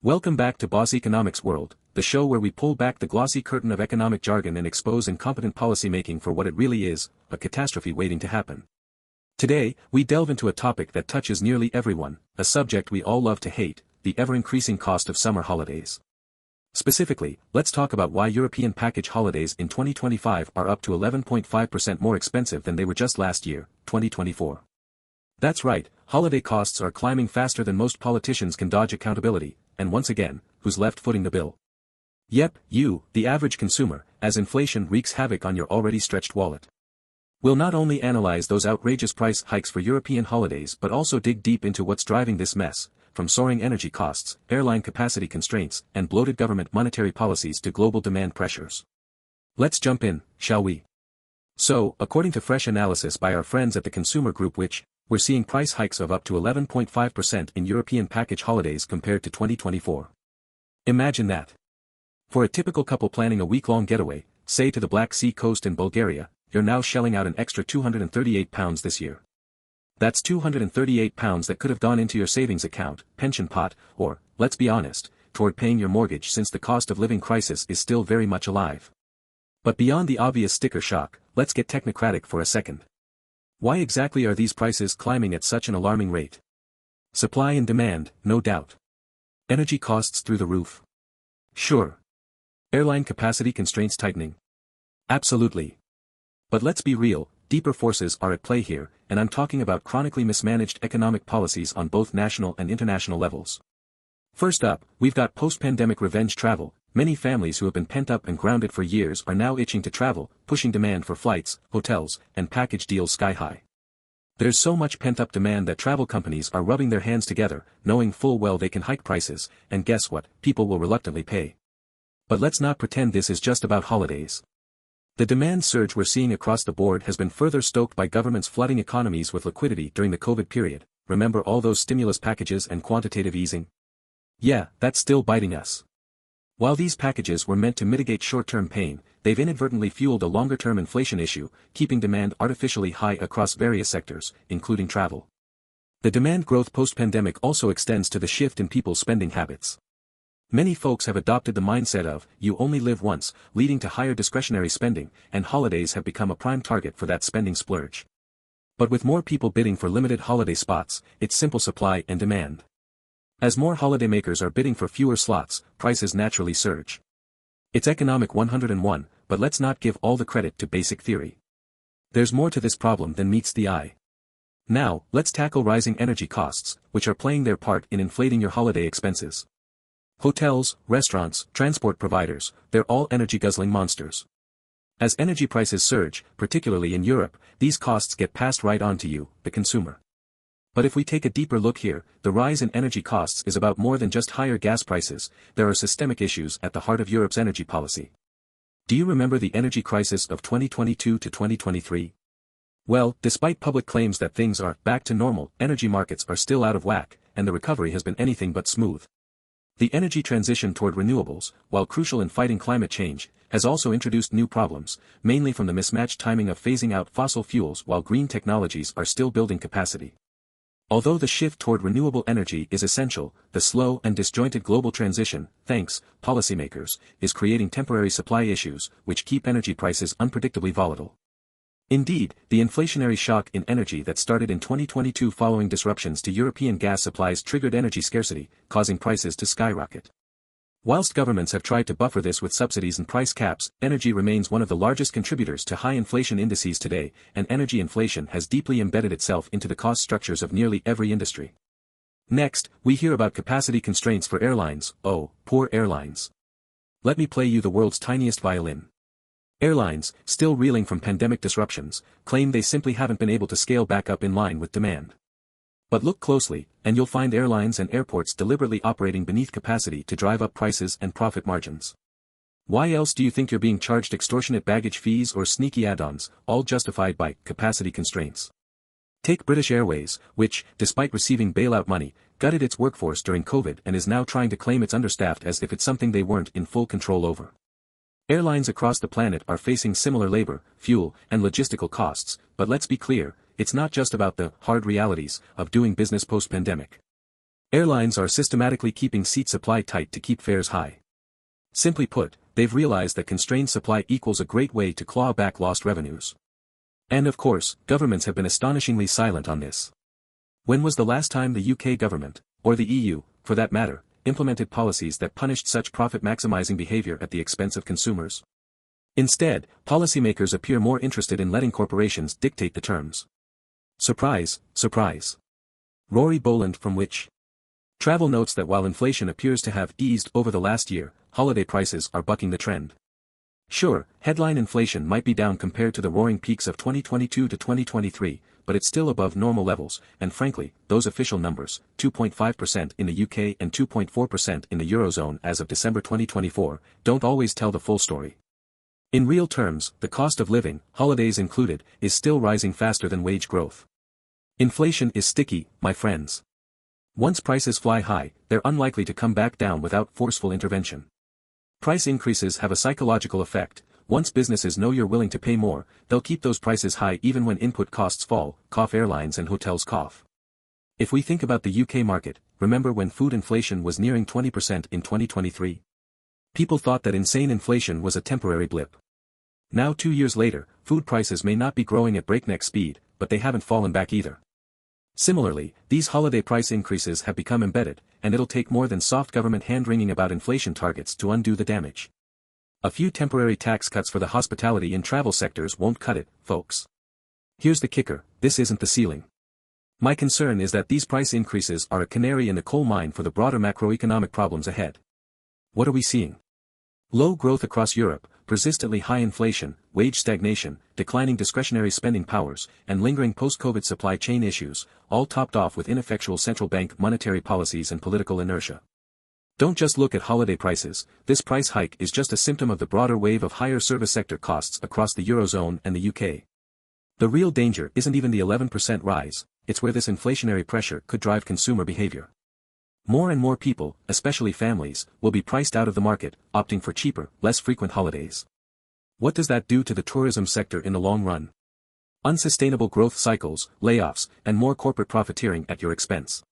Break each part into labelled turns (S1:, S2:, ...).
S1: Welcome back to Boss Economics World, the show where we pull back the glossy curtain of economic jargon and expose incompetent policymaking for what it really is, a catastrophe waiting to happen. Today, we delve into a topic that touches nearly everyone, a subject we all love to hate, the ever-increasing cost of summer holidays. Specifically, let's talk about why European package holidays in 2025 are up to 11.5% more expensive than they were just last year, 2024. That's right, holiday costs are climbing faster than most politicians can dodge accountability, and once again, who's left footing the bill? Yep, you, the average consumer, as inflation wreaks havoc on your already stretched wallet. We'll not only analyze those outrageous price hikes for European holidays but also dig deep into what's driving this mess, from soaring energy costs, airline capacity constraints, and bloated government monetary policies to global demand pressures. Let's jump in, shall we? So, according to fresh analysis by our friends at the Consumer Group, we're seeing price hikes of up to 11.5% in European package holidays compared to 2024. Imagine that. For a typical couple planning a week-long getaway, say to the Black Sea coast in Bulgaria, you're now shelling out an extra £238 this year. That's £238 that could have gone into your savings account, pension pot, or, let's be honest, toward paying your mortgage, since the cost of living crisis is still very much alive. But beyond the obvious sticker shock, let's get technocratic for a second. Why exactly are these prices climbing at such an alarming rate? Supply and demand, no doubt. Energy costs through the roof? Sure. Airline capacity constraints tightening? Absolutely. But let's be real, deeper forces are at play here, and I'm talking about chronically mismanaged economic policies on both national and international levels. First up, we've got post-pandemic revenge travel. Many families who have been pent up and grounded for years are now itching to travel, pushing demand for flights, hotels, and package deals sky high. There's so much pent-up demand that travel companies are rubbing their hands together, knowing full well they can hike prices, and guess what, people will reluctantly pay. But let's not pretend this is just about holidays. The demand surge we're seeing across the board has been further stoked by governments flooding economies with liquidity during the COVID period. Remember all those stimulus packages and quantitative easing? Yeah, that's still biting us. While these packages were meant to mitigate short-term pain, they've inadvertently fueled a longer-term inflation issue, keeping demand artificially high across various sectors, including travel. The demand growth post-pandemic also extends to the shift in people's spending habits. Many folks have adopted the mindset of, you only live once, leading to higher discretionary spending, and holidays have become a prime target for that spending splurge. But with more people bidding for limited holiday spots, it's simple supply and demand. As more holidaymakers are bidding for fewer slots, prices naturally surge. It's economic 101, but let's not give all the credit to basic theory. There's more to this problem than meets the eye. Now, let's tackle rising energy costs, which are playing their part in inflating your holiday expenses. Hotels, restaurants, transport providers, they're all energy-guzzling monsters. As energy prices surge, particularly in Europe, these costs get passed right on to you, the consumer. But if we take a deeper look here, the rise in energy costs is about more than just higher gas prices. There are systemic issues at the heart of Europe's energy policy. Do you remember the energy crisis of 2022 to 2023? Well, despite public claims that things are back to normal, energy markets are still out of whack, and the recovery has been anything but smooth. The energy transition toward renewables, while crucial in fighting climate change, has also introduced new problems, mainly from the mismatched timing of phasing out fossil fuels while green technologies are still building capacity. Although the shift toward renewable energy is essential, the slow and disjointed global transition, thanks, policymakers, is creating temporary supply issues, which keep energy prices unpredictably volatile. Indeed, the inflationary shock in energy that started in 2022 following disruptions to European gas supplies triggered energy scarcity, causing prices to skyrocket. Whilst governments have tried to buffer this with subsidies and price caps, energy remains one of the largest contributors to high inflation indices today, and energy inflation has deeply embedded itself into the cost structures of nearly every industry. Next, we hear about capacity constraints for airlines. Oh, poor airlines. Let me play you the world's tiniest violin. Airlines, still reeling from pandemic disruptions, claim they simply haven't been able to scale back up in line with demand. But look closely, and you'll find airlines and airports deliberately operating beneath capacity to drive up prices and profit margins. Why else do you think you're being charged extortionate baggage fees or sneaky add-ons, all justified by capacity constraints? Take British Airways, which, despite receiving bailout money, gutted its workforce during COVID and is now trying to claim it's understaffed as if it's something they weren't in full control over. Airlines across the planet are facing similar labor, fuel, and logistical costs, but let's be clear, it's not just about the hard realities of doing business post-pandemic. Airlines are systematically keeping seat supply tight to keep fares high. Simply put, they've realized that constrained supply equals a great way to claw back lost revenues. And of course, governments have been astonishingly silent on this. When was the last time the UK government, or the EU, for that matter, implemented policies that punished such profit-maximizing behavior at the expense of consumers? Instead, policymakers appear more interested in letting corporations dictate the terms. Surprise, surprise. Rory Boland from Which? Travel notes that while inflation appears to have eased over the last year, holiday prices are bucking the trend. Sure, headline inflation might be down compared to the roaring peaks of 2022 to 2023, but it's still above normal levels, and frankly, those official numbers, 2.5% in the UK and 2.4% in the Eurozone as of December 2024, don't always tell the full story. In real terms, the cost of living, holidays included, is still rising faster than wage growth. Inflation is sticky, my friends. Once prices fly high, they're unlikely to come back down without forceful intervention. Price increases have a psychological effect. Once businesses know you're willing to pay more, they'll keep those prices high even when input costs fall, cough airlines and hotels cough. If we think about the UK market, remember when food inflation was nearing 20% in 2023? People thought that insane inflation was a temporary blip. Now 2 years later, food prices may not be growing at breakneck speed, but they haven't fallen back either. Similarly, these holiday price increases have become embedded, and it'll take more than soft government hand-wringing about inflation targets to undo the damage. A few temporary tax cuts for the hospitality and travel sectors won't cut it, folks. Here's the kicker, this isn't the ceiling. My concern is that these price increases are a canary in the coal mine for the broader macroeconomic problems ahead. What are we seeing? Low growth across Europe, persistently high inflation, wage stagnation, declining discretionary spending powers, and lingering post-COVID supply chain issues, all topped off with ineffectual central bank monetary policies and political inertia. Don't just look at holiday prices, this price hike is just a symptom of the broader wave of higher service sector costs across the Eurozone and the UK. The real danger isn't even the 11% rise, it's where this inflationary pressure could drive consumer behavior. More and more people, especially families, will be priced out of the market, opting for cheaper, less frequent holidays. What does that do to the tourism sector in the long run? Unsustainable growth cycles, layoffs, and more corporate profiteering at your expense.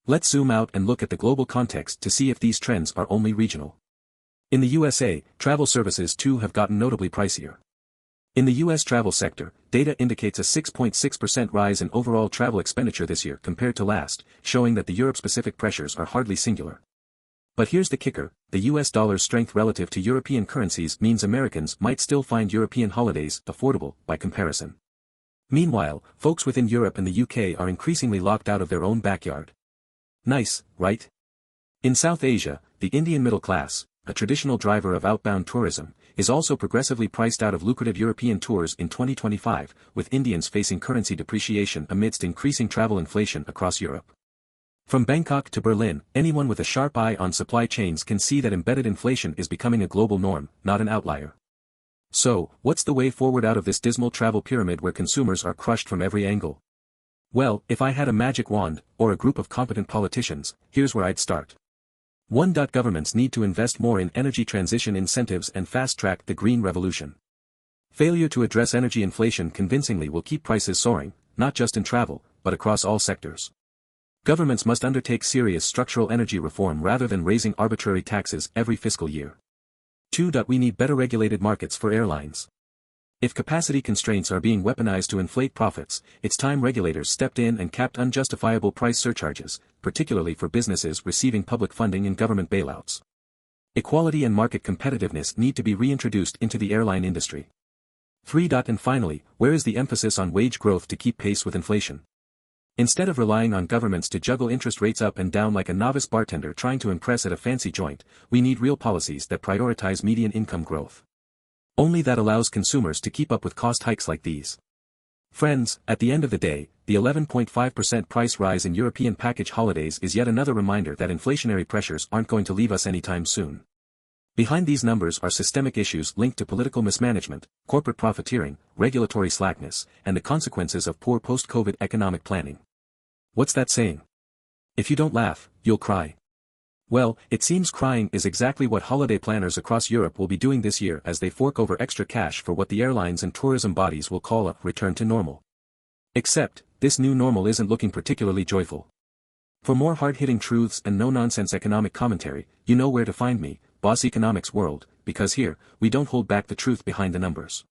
S1: Let's zoom out and look at the global context to see if these trends are only regional. In the USA, travel services too have gotten notably pricier. In the US travel sector, data indicates a 6.6% rise in overall travel expenditure this year compared to last, showing that the Europe-specific pressures are hardly singular. But here's the kicker, the US dollar's strength relative to European currencies means Americans might still find European holidays affordable by comparison. Meanwhile, folks within Europe and the UK are increasingly locked out of their own backyard. Nice, right? In South Asia, the Indian middle class, a traditional driver of outbound tourism, is also progressively priced out of lucrative European tours in 2025, with Indians facing currency depreciation amidst increasing travel inflation across Europe. From Bangkok to Berlin, anyone with a sharp eye on supply chains can see that embedded inflation is becoming a global norm, not an outlier. So, what's the way forward out of this dismal travel pyramid where consumers are crushed from every angle? Well, if I had a magic wand, or a group of competent politicians, here's where I'd start. 1. Governments need to invest more in energy transition incentives and fast-track the green revolution. Failure to address energy inflation convincingly will keep prices soaring, not just in travel, but across all sectors. Governments must undertake serious structural energy reform rather than raising arbitrary taxes every fiscal year. 2. We need better regulated markets for airlines. If capacity constraints are being weaponized to inflate profits, it's time regulators stepped in and capped unjustifiable price surcharges, particularly for businesses receiving public funding and government bailouts. Equality and market competitiveness need to be reintroduced into the airline industry. 3. And finally, where is the emphasis on wage growth to keep pace with inflation? Instead of relying on governments to juggle interest rates up and down like a novice bartender trying to impress at a fancy joint, we need real policies that prioritize median income growth. Only that allows consumers to keep up with cost hikes like these. Friends, at the end of the day, the 11.5% price rise in European package holidays is yet another reminder that inflationary pressures aren't going to leave us anytime soon. Behind these numbers are systemic issues linked to political mismanagement, corporate profiteering, regulatory slackness, and the consequences of poor post-COVID economic planning. What's that saying? If you don't laugh, you'll cry. Well, it seems crying is exactly what holiday planners across Europe will be doing this year as they fork over extra cash for what the airlines and tourism bodies will call a return to normal. Except, this new normal isn't looking particularly joyful. For more hard-hitting truths and no-nonsense economic commentary, you know where to find me, Boss Economics World, because here, we don't hold back the truth behind the numbers.